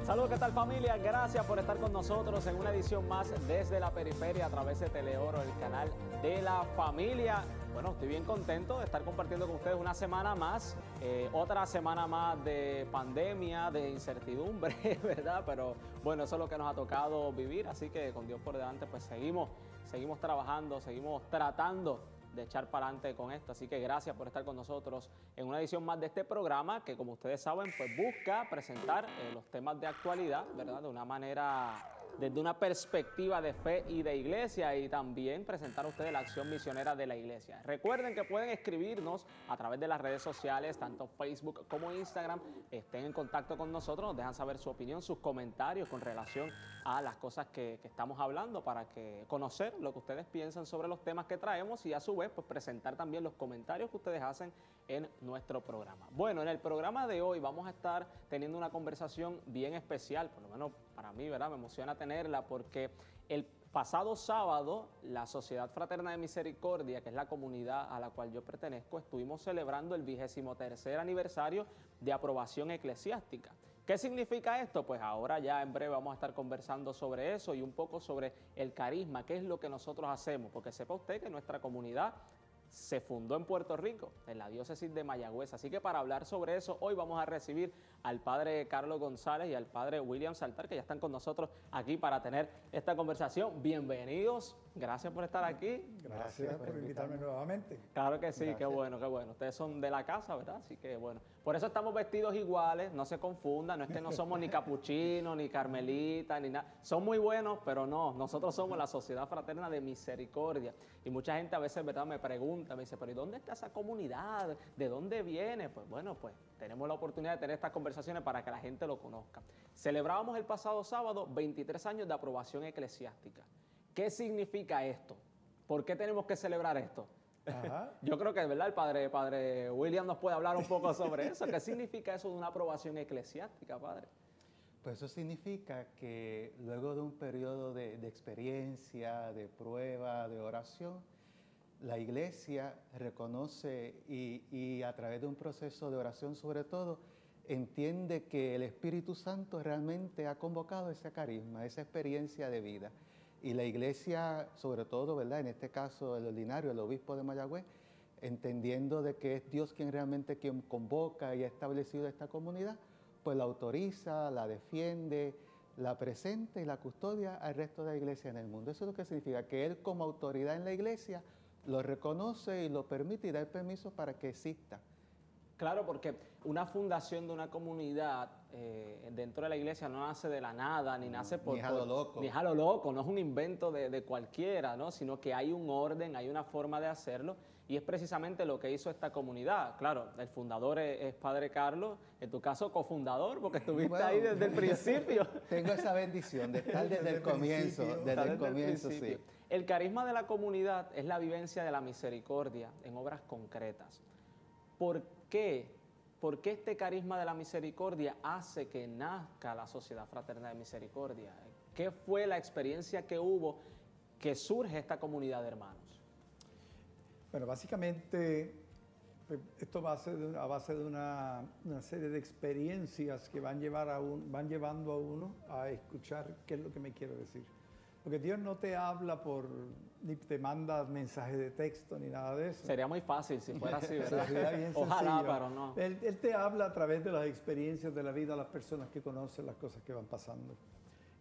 Saludos, ¿qué tal familia? Gracias por estar con nosotros en una edición más desde la periferia a través de Teleoro, el canal de la familia. Bueno, estoy bien contento de estar compartiendo con ustedes una semana más, otra semana más de pandemia, de incertidumbre, ¿verdad? Pero bueno, eso es lo que nos ha tocado vivir, así que con Dios por delante pues seguimos trabajando, seguimos tratando de echar para adelante con esto, así que gracias por estar con nosotros en una edición más de este programa que, como ustedes saben, pues busca presentar los temas de actualidad, ¿verdad? De una manera, desde una perspectiva de fe y de iglesia, y también presentar a ustedes la acción misionera de la iglesia. Recuerden que pueden escribirnos a través de las redes sociales, tanto Facebook como Instagram, estén en contacto con nosotros, nos dejan saber su opinión, sus comentarios con relación a las cosas que estamos hablando, para que conocer lo que ustedes piensan sobre los temas que traemos y a su vez pues presentar también los comentarios que ustedes hacen en nuestro programa. Bueno, en el programa de hoy vamos a estar teniendo una conversación bien especial, por lo menos para mí, ¿verdad? Me emociona tenerla porque el pasado sábado la Sociedad Fraterna de Misericordia, que es la comunidad a la cual yo pertenezco, estuvimos celebrando el 23º aniversario de aprobación eclesiástica. ¿Qué significa esto? Pues ahora ya en breve vamos a estar conversando sobre eso y un poco sobre el carisma, qué es lo que nosotros hacemos, porque sepa usted que nuestra comunidad se fundó en Puerto Rico, en la diócesis de Mayagüez. Así que para hablar sobre eso, hoy vamos a recibir al padre Carlos González y al padre William Saltar, que ya están con nosotros aquí para tener esta conversación. Bienvenidos, gracias por estar aquí. Gracias por invitarme nuevamente. Claro que sí, Gracias. qué bueno, qué bueno. Ustedes son de la casa, ¿verdad? Así que bueno. Por eso estamos vestidos iguales, no se confundan, no es que no somos ni capuchinos, ni carmelitas, ni nada. Son muy buenos, pero no, nosotros somos la Sociedad Fraterna de Misericordia. Y mucha gente a veces, ¿verdad?, me pregunta, me dice, pero ¿y dónde está esa comunidad? ¿De dónde viene? Pues bueno, pues tenemos la oportunidad de tener estas conversaciones para que la gente lo conozca. Celebrábamos el pasado sábado 23 años de aprobación eclesiástica. ¿Qué significa esto? ¿Por qué tenemos que celebrar esto? Ajá. Yo creo que, ¿verdad?, el padre William nos puede hablar un poco sobre eso. ¿Qué significa eso de una aprobación eclesiástica, padre? Pues eso significa que luego de un periodo de experiencia, de prueba, de oración, la iglesia reconoce y a través de un proceso de oración sobre todo, entiende que el Espíritu Santo realmente ha convocado ese carisma, esa experiencia de vida. Y la iglesia, sobre todo, ¿verdad?, en este caso el ordinario, el obispo de Mayagüez, entendiendo de que es Dios quien convoca y ha establecido esta comunidad, pues la autoriza, la defiende, la presenta y la custodia al resto de la iglesia en el mundo. Eso es lo que significa que Él, como autoridad en la iglesia, lo reconoce y lo permite y da el permiso para que exista. Claro, porque una fundación de una comunidad dentro de la iglesia no nace de la nada, ni nace por... Ni es a lo loco. Ni es a lo loco, no es un invento de cualquiera, ¿no? Sino que hay un orden, hay una forma de hacerlo, y es precisamente lo que hizo esta comunidad. Claro, el fundador es padre Carlos, en tu caso cofundador, porque estuviste ahí desde el principio. Tengo esa bendición de estar desde el comienzo, sí. El carisma de la comunidad es la vivencia de la misericordia en obras concretas. ¿Por qué este carisma de la misericordia hace que nazca la Sociedad Fraterna de Misericordia? ¿Qué fue la experiencia que hubo que surge esta comunidad de hermanos? Bueno, básicamente esto va a ser a base de una serie de experiencias que van llevando a uno a escuchar qué es lo que me quiero decir. Porque Dios no te habla ni te manda mensajes de texto ni nada de eso. Sería muy fácil si fuera así, ¿verdad? Sería bien Ojalá, sencillo. pero no. Él te habla a través de las experiencias de la vida, las personas que conocen las cosas que van pasando.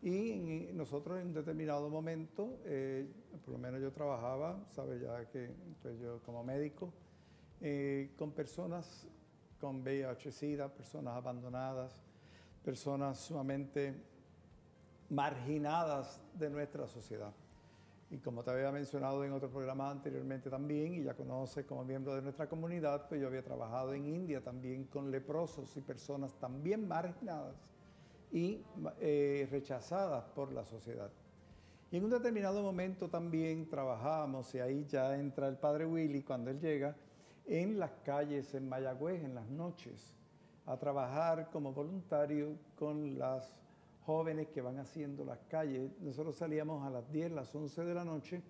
Y nosotros en un determinado momento, por lo menos yo trabajaba, sabes ya que pues yo como médico, con personas con VIH-Sida, personas abandonadas, personas sumamente marginadas de nuestra sociedad. Y como te había mencionado en otro programa anteriormente también, y ya conoces como miembro de nuestra comunidad, pues yo había trabajado en India también con leprosos y personas también marginadas y rechazadas por la sociedad. Y en un determinado momento también trabajábamos, y ahí ya entra el padre Willy cuando él llega, en las calles en Mayagüez, en las noches, a trabajar como voluntario con las jóvenes que van haciendo las calles. Nosotros salíamos a las 10, las 11 de la noche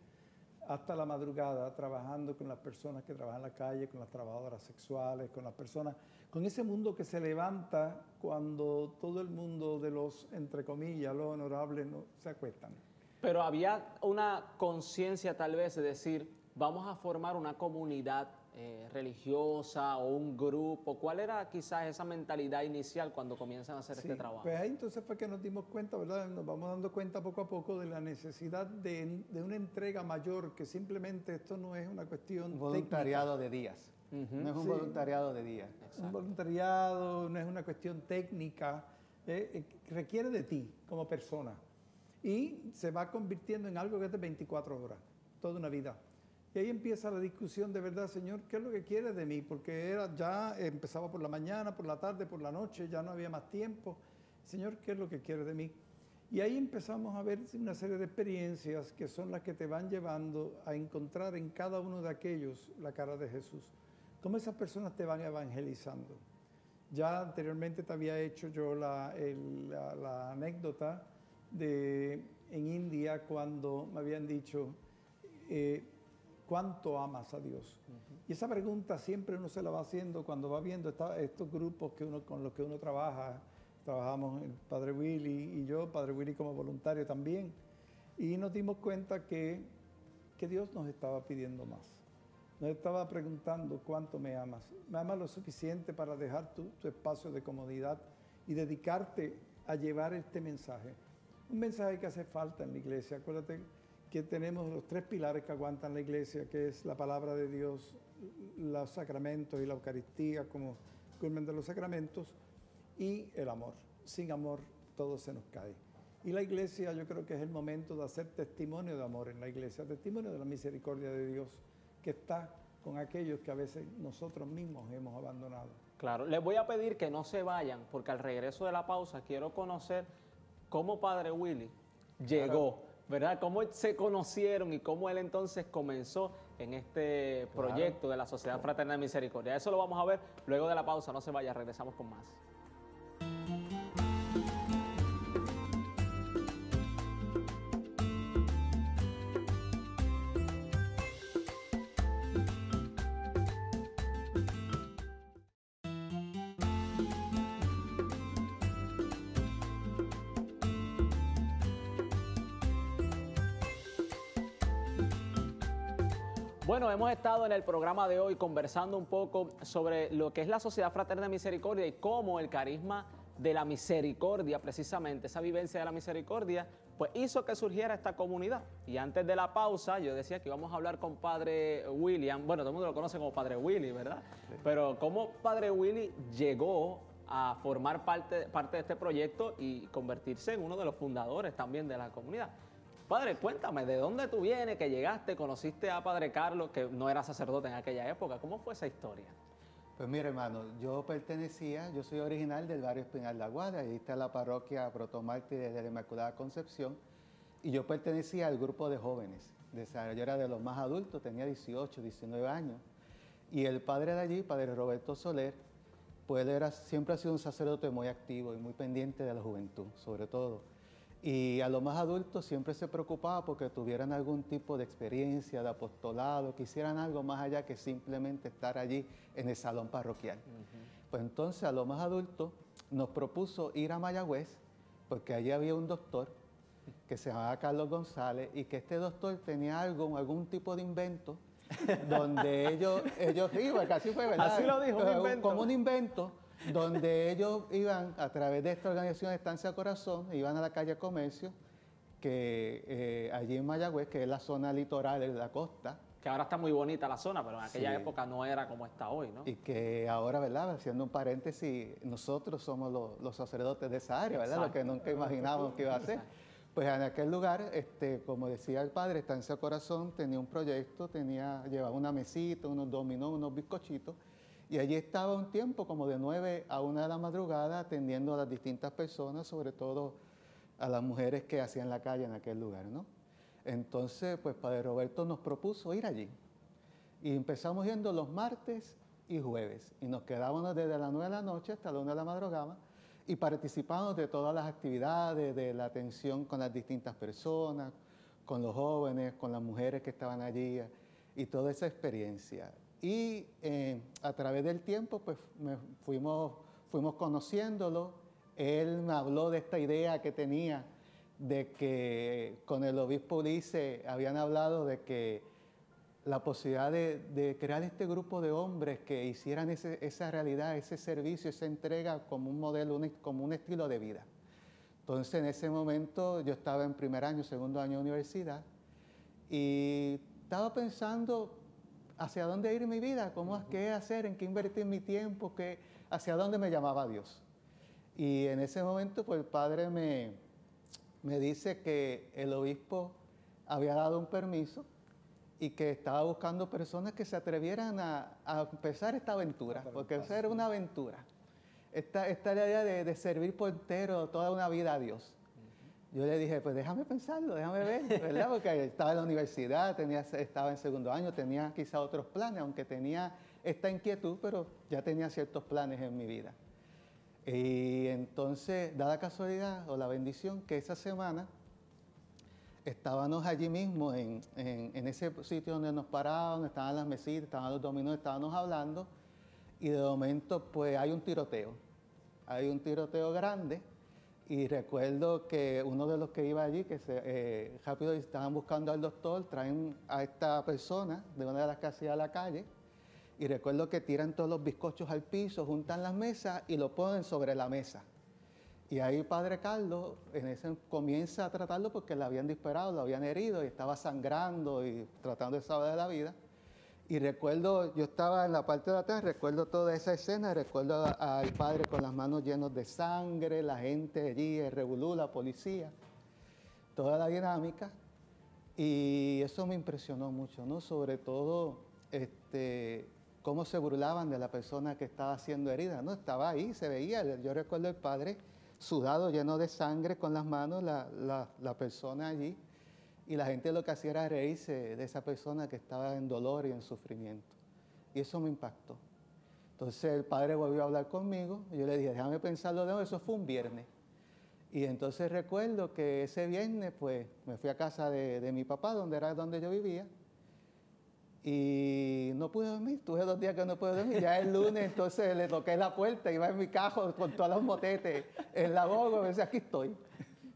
hasta la madrugada trabajando con las personas que trabajan en la calle, con las trabajadoras sexuales, con las personas, con ese mundo que se levanta cuando todo el mundo de los, entre comillas, los honorables no, se acuestan. Pero había una conciencia tal vez de decir, vamos a formar una comunidad religiosa o un grupo. ¿Cuál era quizás esa mentalidad inicial cuando comienzan a hacer este trabajo? Pues ahí entonces fue que nos dimos cuenta, ¿verdad? Nos vamos dando cuenta poco a poco de la necesidad de una entrega mayor, que simplemente esto no es una cuestión voluntariado técnica. de días. No es un voluntariado de días. Exacto. Un voluntariado no es una cuestión técnica, requiere de ti como persona. Y se va convirtiendo en algo que es de 24 horas, toda una vida. Y ahí empieza la discusión de verdad, Señor, ¿qué es lo que quieres de mí? Porque ya empezaba por la mañana, por la tarde, por la noche, ya no había más tiempo. Señor, ¿qué es lo que quieres de mí? Y ahí empezamos a ver una serie de experiencias que son las que te van llevando a encontrar en cada uno de aquellos la cara de Jesús. Cómo esas personas te van evangelizando. Ya anteriormente te había hecho yo la anécdota en India cuando me habían dicho... ¿cuánto amas a Dios? Y esa pregunta siempre uno se la va haciendo cuando va viendo estos grupos con los que uno trabaja. Trabajamos el Padre Willy y yo, Padre Willy como voluntario también. Y nos dimos cuenta que Dios nos estaba pidiendo más. Nos estaba preguntando cuánto me amas. ¿Me amas lo suficiente para dejar tu espacio de comodidad y dedicarte a llevar este mensaje? Un mensaje que hace falta en la iglesia. Acuérdate que tenemos los 3 pilares que aguantan la iglesia, que es la palabra de Dios, los sacramentos y la Eucaristía como culmen de los sacramentos, y el amor. Sin amor todo se nos cae. Y la iglesia, yo creo que es el momento de hacer testimonio de amor en la iglesia, testimonio de la misericordia de Dios que está con aquellos que a veces nosotros mismos hemos abandonado. Claro, les voy a pedir que no se vayan, porque al regreso de la pausa quiero conocer cómo Padre Willy llegó, ¿verdad? Cómo se conocieron y cómo él entonces comenzó en este proyecto de la Sociedad Fraterna de Misericordia. Eso lo vamos a ver luego de la pausa. No se vaya, regresamos con más. Bueno, hemos estado en el programa de hoy conversando un poco sobre lo que es la Sociedad Fraterna de Misericordia y cómo el carisma de la misericordia, precisamente esa vivencia de la misericordia, pues hizo que surgiera esta comunidad. Y antes de la pausa, yo decía que íbamos a hablar con Padre William. Bueno, todo el mundo lo conoce como Padre Willy, ¿verdad? Sí. Pero cómo Padre Willy llegó a formar parte de este proyecto y convertirse en uno de los fundadores también de la comunidad. Padre, cuéntame, ¿de dónde tú vienes, que llegaste, conociste a Padre Carlos, que no era sacerdote en aquella época? ¿Cómo fue esa historia? Pues mira, hermano, yo soy original del barrio Espinal de Aguada, ahí está la parroquia Protomártires de la Inmaculada Concepción, y yo pertenecía al grupo de jóvenes. Yo era de los más adultos, tenía 18, 19 años, y el padre de allí, Padre Roberto Soler, pues él siempre ha sido un sacerdote muy activo y muy pendiente de la juventud, sobre todo. Y a los más adultos siempre se preocupaba porque tuvieran algún tipo de experiencia, de apostolado, que hicieran algo más allá que simplemente estar allí en el salón parroquial. Pues entonces a los más adultos nos propuso ir a Mayagüez, porque allí había un doctor que se llamaba Carlos González y que este doctor tenía algún tipo de invento donde ellos iban, casi fue verdad. Así lo dijo, un invento. Como un invento, donde ellos iban a través de esta organización de Estancia Corazón, iban a la calle Comercio, que allí en Mayagüez, que es la zona litoral de la costa. Que ahora está muy bonita la zona, pero en aquella época no era como está hoy, ¿no? Y que ahora, ¿verdad? Haciendo un paréntesis, nosotros somos los sacerdotes de esa área, ¿verdad? Lo que nunca imaginábamos que iba a ser. Pues en aquel lugar, como decía el padre, Estancia Corazón tenía un proyecto, llevaba una mesita, unos dominós, unos bizcochitos, y allí estaba un tiempo como de 9 a 1 de la madrugada atendiendo a las distintas personas, sobre todo a las mujeres que hacían la calle en aquel lugar, ¿no? Entonces, pues Padre Roberto nos propuso ir allí. Y empezamos yendo los martes y jueves. Y nos quedábamos desde las 9 de la noche hasta la 1 de la madrugada y participábamos de todas las actividades, de la atención con las distintas personas, con los jóvenes, con las mujeres que estaban allí y toda esa experiencia. Y a través del tiempo pues fuimos conociéndolo. Él me habló de esta idea que tenía de que con el obispo Ulises habían hablado de que la posibilidad de crear este grupo de hombres que hicieran esa realidad, ese servicio, esa entrega como un modelo, como un estilo de vida. Entonces, en ese momento yo estaba en primer año, segundo año de universidad y estaba pensando hacia dónde ir mi vida, qué hacer, en qué invertir mi tiempo, hacia dónde me llamaba Dios. Y en ese momento, pues el padre me dice que el obispo había dado un permiso y que estaba buscando personas que se atrevieran a empezar esta aventura, porque esa era una aventura. Esta idea de servir por entero toda una vida a Dios. Yo le dije, pues déjame pensarlo, déjame ver, ¿verdad? Porque estaba en la universidad, estaba en segundo año, tenía quizá otros planes, aunque tenía esta inquietud, pero ya tenía ciertos planes en mi vida. Y entonces, da la casualidad o la bendición que esa semana estábamos allí mismo en ese sitio donde nos parábamos, estaban las mesitas, estaban los dominos, estábamos hablando y de momento pues hay un tiroteo grande y recuerdo que uno de los que iba allí, que rápido estaban buscando al doctor, traen a esta persona de una de las que hacía la calle y recuerdo que tiran todos los bizcochos al piso, juntan las mesas y lo ponen sobre la mesa. Y ahí Padre Carlos comienza a tratarlo porque le habían disparado, lo habían herido y estaba sangrando y tratando de salvar la vida. Y recuerdo, yo estaba en la parte de atrás, recuerdo toda esa escena, recuerdo al padre con las manos llenas de sangre, la gente allí, el revolú, la policía, toda la dinámica. Y eso me impresionó mucho, ¿no? Sobre todo cómo se burlaban de la persona que estaba siendo herida, ¿no? Estaba ahí, se veía. Yo recuerdo el padre sudado, lleno de sangre con las manos, la persona allí. Y la gente lo que hacía era reírse de esa persona que estaba en dolor y en sufrimiento. Y eso me impactó. Entonces el padre volvió a hablar conmigo. Y yo le dije, déjame pensarlo de nuevo. Eso fue un viernes. Y entonces recuerdo que ese viernes, pues, me fui a casa de mi papá, donde yo vivía. Y no pude dormir. Tuve 2 días que no pude dormir. Ya el lunes, entonces le toqué la puerta. Iba en mi carro con todos los motetes en la boca. Y me decía, aquí estoy.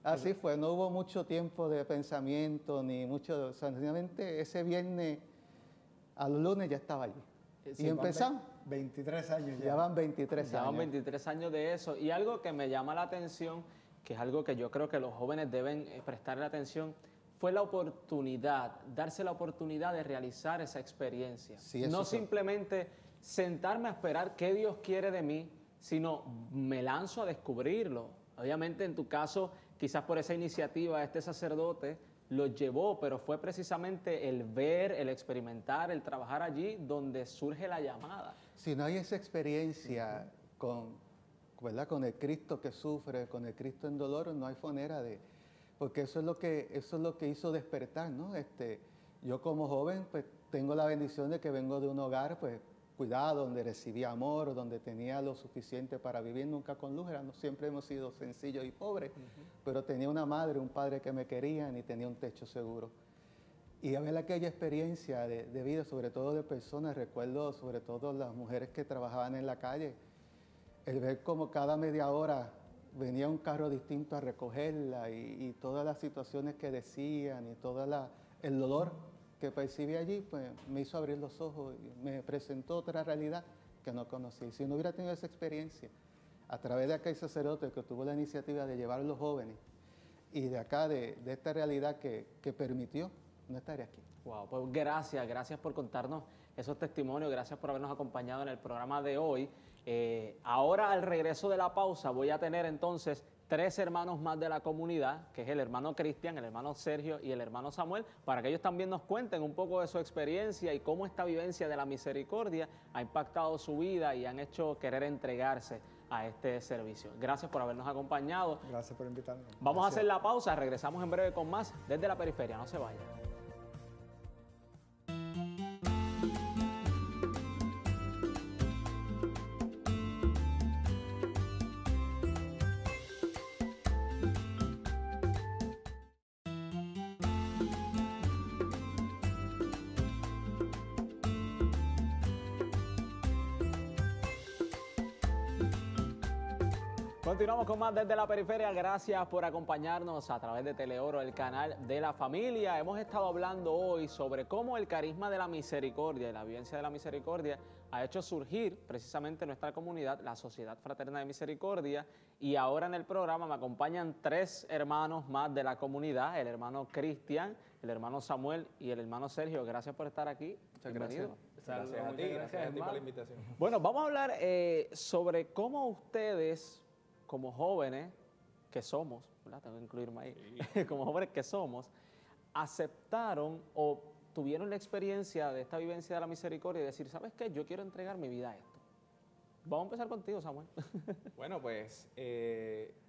Así fue, no hubo mucho tiempo de pensamiento, ni mucho, sencillamente ese viernes a los lunes ya estaba allí. Sí, y empezamos. 23 años ya. Ya van 23 años. Ya van 23 años de eso. Y algo que me llama la atención, que es algo que yo creo que los jóvenes deben prestarle atención, fue la oportunidad, darse la oportunidad de realizar esa experiencia. Sí, no simplemente sentarme a esperar qué Dios quiere de mí, sino me lanzo a descubrirlo. Obviamente en tu caso, quizás por esa iniciativa este sacerdote lo llevó, pero fue precisamente el ver, el experimentar, el trabajar allí donde surge la llamada. Si no hay esa experiencia ¿verdad? Con el Cristo que sufre, con el Cristo en dolor, no hay manera de... Porque eso es lo que hizo despertar, ¿no? Yo como joven pues tengo la bendición de que vengo de un hogar pues cuidado, donde recibía amor, donde tenía lo suficiente para vivir, nunca con lujo, siempre hemos sido sencillos y pobres, pero tenía una madre, un padre que me querían y tenía un techo seguro. Y a ver aquella experiencia de vida, sobre todo de personas, recuerdo sobre todo las mujeres que trabajaban en la calle, el ver como cada media hora venía un carro distinto a recogerla y todas las situaciones que decían y todo el dolor que percibí allí, pues me hizo abrir los ojos y me presentó otra realidad que no conocía. Y si no hubiera tenido esa experiencia, a través de aquel sacerdote que tuvo la iniciativa de llevar a los jóvenes y de acá, de esta realidad que permitió, no estaría aquí. Wow, pues gracias por contarnos esos testimonios, gracias por habernos acompañado en el programa de hoy. Ahora, al regreso de la pausa, voy a tener entonces 3 hermanos más de la comunidad, que es el hermano Cristian, el hermano Sergio y el hermano Samuel, para que ellos también nos cuenten un poco de su experiencia y cómo esta vivencia de la misericordia ha impactado su vida y han hecho querer entregarse a este servicio. Gracias por habernos acompañado. Gracias por invitarnos. Vamos a hacer la pausa, regresamos en breve con más desde la periferia, no se vayan. Continuamos con más desde la periferia. Gracias por acompañarnos a través de Teleoro, el canal de la familia. Hemos estado hablando hoy sobre cómo el carisma de la misericordia y la vivencia de la misericordia ha hecho surgir precisamente en nuestra comunidad la Sociedad Fraterna de Misericordia. Y ahora en el programa me acompañan 3 hermanos más de la comunidad: el hermano Cristian, el hermano Samuel y el hermano Sergio. Gracias por estar aquí. Muchas Bienvenido. gracias. Gracias a ti por la invitación. Bueno, vamos a hablar sobre cómo ustedes, como jóvenes que somos, ¿verdad? Tengo que incluirme ahí, sí. Como jóvenes que somos, aceptaron o tuvieron la experiencia de esta vivencia de la misericordia y decir, ¿sabes qué? Yo quiero entregar mi vida a esto. Vamos a empezar contigo, Samuel. Bueno, pues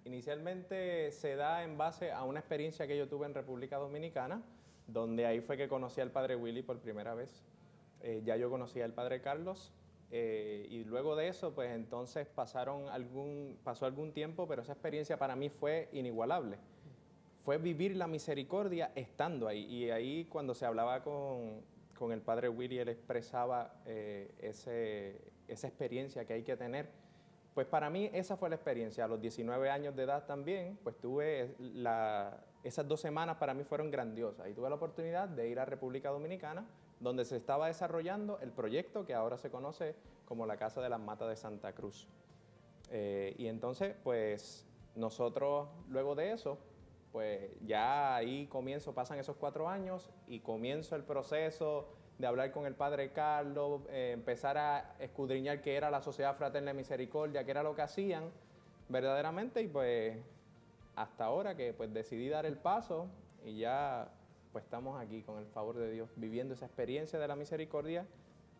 inicialmente se da en base a una experiencia que yo tuve en República Dominicana, donde ahí fue que conocí al padre Willy por primera vez. Ya yo conocía al padre Carlos. Y luego de eso, pues entonces pasó algún tiempo, pero esa experiencia para mí fue inigualable. Fue vivir la misericordia estando ahí. Y ahí cuando se hablaba con el padre Willy, él expresaba esa experiencia que hay que tener. Pues para mí esa fue la experiencia. A los 19 años de edad también, pues tuve esas 2 semanas para mí fueron grandiosas. Y tuve la oportunidad de ir a República Dominicana, donde se estaba desarrollando el proyecto que ahora se conoce como la Casa de las Matas de Santa Cruz. Y entonces, pues, nosotros luego de eso, pues ya ahí pasan esos 4 años y comienzo el proceso de hablar con el padre Carlos, empezar a escudriñar qué era la Sociedad Fraterna de Misericordia, qué era lo que hacían verdaderamente, y pues hasta ahora que pues decidí dar el paso y ya pues estamos aquí con el favor de Dios, viviendo esa experiencia de la misericordia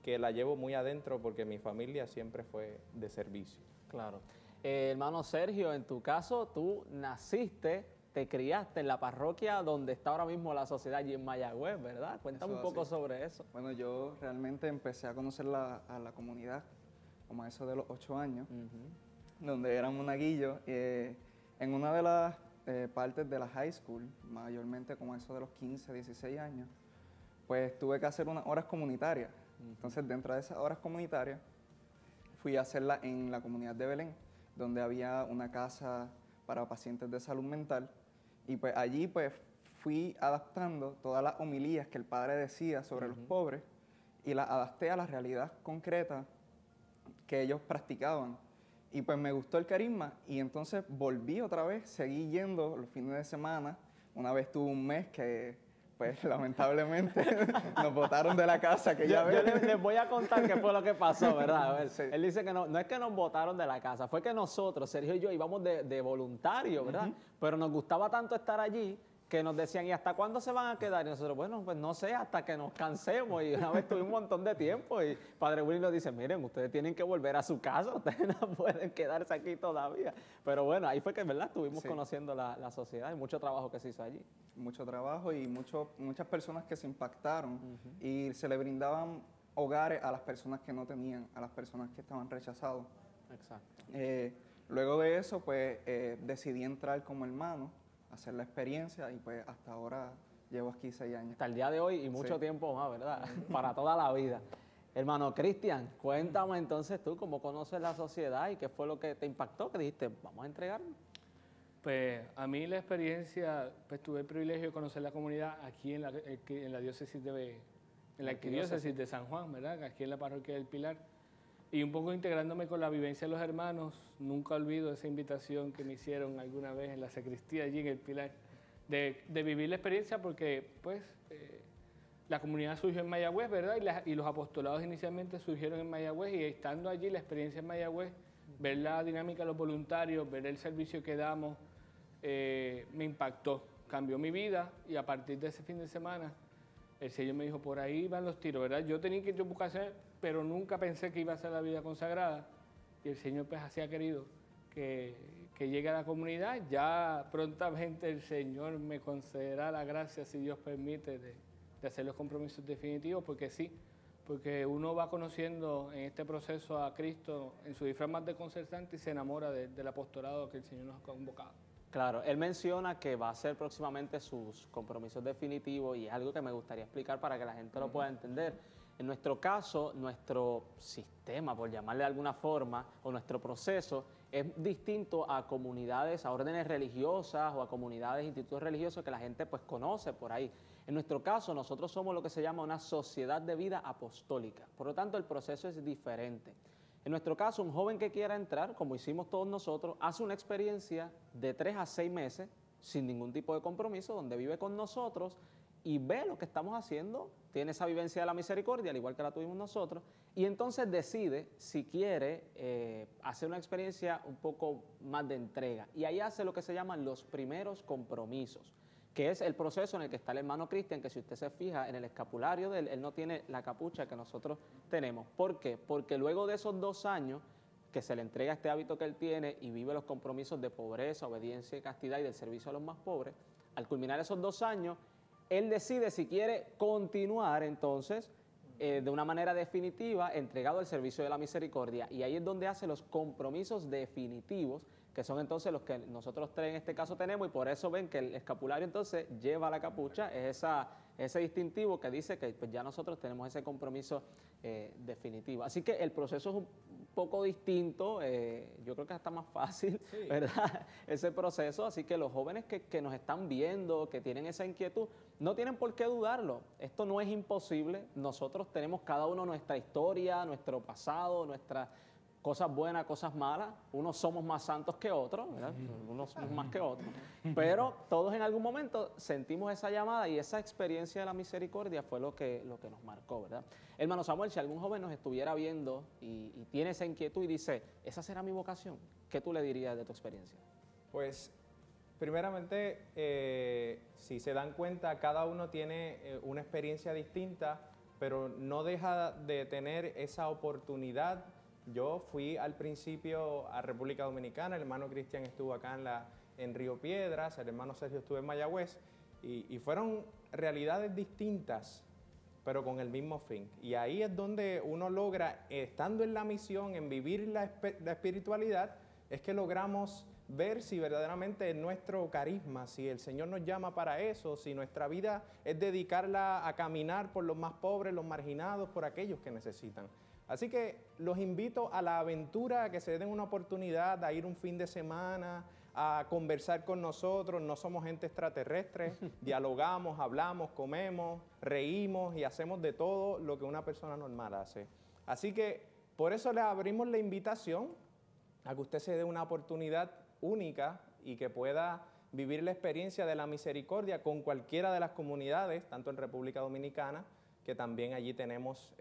que la llevo muy adentro porque mi familia siempre fue de servicio. Claro. Hermano Sergio, en tu caso, tú naciste, te criaste en la parroquia donde está ahora mismo la sociedad allí en Mayagüez, ¿verdad? Cuéntame un poco sobre eso. Bueno, yo realmente empecé a conocer a la comunidad como a eso de los 8 años, donde era un monaguillo, en una de las partes de la high school, mayormente como eso de los 15, 16 años, pues tuve que hacer unas horas comunitarias. Entonces, dentro de esas horas comunitarias, fui a hacerla en la comunidad de Belén, donde había una casa para pacientes de salud mental, y pues allí pues fui adaptando todas las homilías que el padre decía sobre los pobres y las adapté a la realidad concreta que ellos practicaban. Y pues me gustó el carisma y entonces volví otra vez, seguí yendo los fines de semana. Una vez tuve un mes que pues lamentablemente nos botaron de la casa que ya ven. Yo les voy a contar qué fue lo que pasó, ¿verdad? A ver, sí. Él dice que no es que nos botaron de la casa, fue que nosotros, Sergio y yo, íbamos de voluntario, ¿verdad? Pero nos gustaba tanto estar allí que nos decían, ¿y hasta cuándo se van a quedar? Y nosotros, bueno, pues no sé, hasta que nos cansemos. Y una vez tuvimos un montón de tiempo y Padre Willy nos dice, miren, ustedes tienen que volver a su casa, ustedes no pueden quedarse aquí todavía. Pero bueno, ahí fue que, ¿verdad? Estuvimos conociendo la sociedad y mucho trabajo que se hizo allí. Mucho trabajo y muchas personas que se impactaron y se le brindaban hogares a las personas que no tenían, a las personas que estaban rechazados. Exacto. Luego de eso, pues, decidí entrar como hermano, hacer la experiencia y pues hasta ahora llevo aquí 6 años. Hasta el día de hoy y mucho tiempo más, ¿verdad? Para toda la vida. Hermano Cristian, cuéntame entonces tú cómo conoces la sociedad y qué fue lo que te impactó, que dijiste, vamos a entregarnos. Pues a mí la experiencia, pues tuve el privilegio de conocer la comunidad aquí en la diócesis de San Juan, ¿verdad? Aquí en la parroquia del Pilar. Y un poco integrándome con la vivencia de los hermanos, nunca olvido esa invitación que me hicieron alguna vez en la sacristía allí en el Pilar, de vivir la experiencia porque pues la comunidad surgió en Mayagüez, ¿verdad? Y los apostolados inicialmente surgieron en Mayagüez y estando allí, la experiencia en Mayagüez, ver la dinámica de los voluntarios, ver el servicio que damos, me impactó, cambió mi vida y a partir de ese fin de semana el Señor me dijo, por ahí van los tiros, ¿verdad? Yo tenía que ir a vocación, pero nunca pensé que iba a ser la vida consagrada. Y el Señor pues así ha querido que llegue a la comunidad. Ya prontamente el Señor me concederá la gracia, si Dios permite, de hacer los compromisos definitivos, porque sí, porque uno va conociendo en este proceso a Cristo en su disfraz más desconcertante y se enamora del apostolado que el Señor nos ha convocado. Claro, él menciona que va a hacer próximamente sus compromisos definitivos y es algo que me gustaría explicar para que la gente lo pueda entender. En nuestro caso, nuestro sistema, por llamarle de alguna forma, o nuestro proceso, es distinto a comunidades, a órdenes religiosas o a comunidades, institutos religiosos que la gente pues conoce por ahí. En nuestro caso, nosotros somos lo que se llama una sociedad de vida apostólica, por lo tanto el proceso es diferente. En nuestro caso, un joven que quiera entrar, como hicimos todos nosotros, hace una experiencia de 3 a 6 meses sin ningún tipo de compromiso, donde vive con nosotros y ve lo que estamos haciendo, tiene esa vivencia de la misericordia, al igual que la tuvimos nosotros, y entonces decide si quiere hacer una experiencia un poco más de entrega. Y ahí hace lo que se llaman los primeros compromisos, que es el proceso en el que está el hermano Cristian, que si usted se fija en el escapulario de él, él no tiene la capucha que nosotros tenemos. ¿Por qué? Porque luego de esos 2 años que se le entrega este hábito que él tiene y vive los compromisos de pobreza, obediencia y castidad y del servicio a los más pobres, al culminar esos 2 años, él decide si quiere continuar entonces de una manera definitiva entregado al servicio de la misericordia, y ahí es donde hace los compromisos definitivos, que son entonces los que nosotros 3 en este caso tenemos, y por eso ven que el escapulario entonces lleva la capucha, es ese distintivo que dice que pues, ya nosotros tenemos ese compromiso definitivo. Así que el proceso es un poco distinto, yo creo que está más fácil, sí, ¿verdad? Ese proceso, así que los jóvenes que nos están viendo, que tienen esa inquietud, no tienen por qué dudarlo. Esto no es imposible, nosotros tenemos cada uno nuestra historia, nuestro pasado, nuestras cosas buenas, cosas malas, unos somos más santos que otros, ¿verdad? Unos somos más que otros, pero todos en algún momento sentimos esa llamada y esa experiencia de la misericordia fue lo que nos marcó, ¿verdad? Hermano Samuel, si algún joven nos estuviera viendo y tiene esa inquietud y dice, esa será mi vocación, ¿qué tú le dirías de tu experiencia? Pues, primeramente, si se dan cuenta, cada uno tiene una experiencia distinta, pero no deja de tener esa oportunidad. Yo fui al principio a República Dominicana, el hermano Cristian estuvo acá en Río Piedras, el hermano Sergio estuvo en Mayagüez, y fueron realidades distintas, pero con el mismo fin. Y ahí es donde uno logra, estando en la misión, en vivir la espiritualidad, es que logramos ver si verdaderamente es nuestro carisma, si el Señor nos llama para eso, si nuestra vida es dedicarla a caminar por los más pobres, los marginados, por aquellos que necesitan. Así que los invito a la aventura, a que se den una oportunidad, a ir un fin de semana, a conversar con nosotros. No somos gente extraterrestre, dialogamos, hablamos, comemos, reímos y hacemos de todo lo que una persona normal hace. Así que por eso le abrimos la invitación a que usted se dé una oportunidad única y que pueda vivir la experiencia de la misericordia con cualquiera de las comunidades, tanto en República Dominicana, que también allí tenemos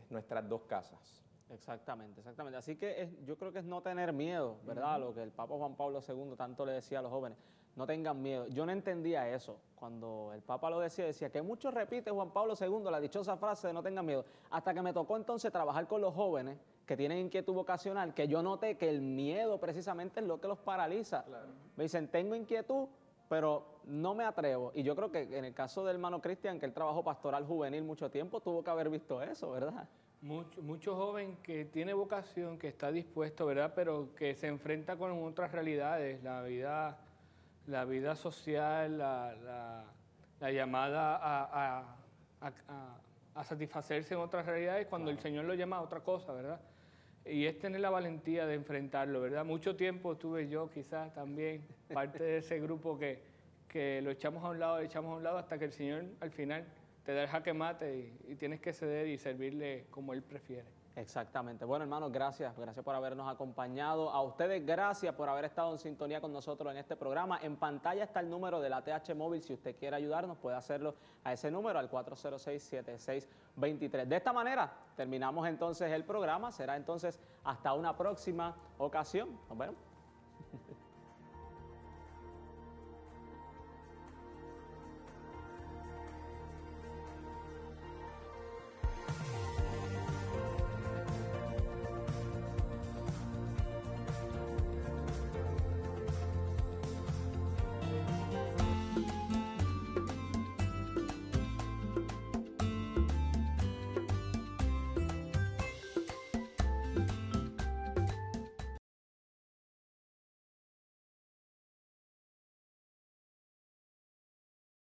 nuestras 2 casas. Exactamente, exactamente. Así que yo creo que es no tener miedo, ¿verdad? Lo que el Papa Juan Pablo II tanto le decía a los jóvenes, no tengan miedo. Yo no entendía eso. Cuando el Papa lo decía que mucho repite Juan Pablo II la dichosa frase de no tengan miedo, hasta que me tocó entonces trabajar con los jóvenes que tienen inquietud vocacional, que yo noté que el miedo precisamente es lo que los paraliza. Claro. Me dicen, tengo inquietud, pero no me atrevo. Y yo creo que en el caso del hermano Cristian, que él trabajó pastoral juvenil mucho tiempo, tuvo que haber visto eso, ¿verdad? Mucho joven que tiene vocación, que está dispuesto, ¿verdad? Pero que se enfrenta con otras realidades, la vida social, la llamada a satisfacerse en otras realidades cuando el Señor lo llama a otra cosa, ¿verdad? Y es tener la valentía de enfrentarlo, ¿verdad? Mucho tiempo tuve yo quizás también parte de ese grupo que lo echamos a un lado, hasta que el Señor al final te da el jaque mate y tienes que ceder y servirle como Él prefiere. Exactamente. Bueno, hermanos, gracias por habernos acompañado. A ustedes, gracias por haber estado en sintonía con nosotros en este programa. En pantalla está el número de la ATH Móvil. Si usted quiere ayudarnos, puede hacerlo a ese número, al 406-7623. De esta manera, terminamos entonces el programa. Será entonces hasta una próxima ocasión. Nos vemos.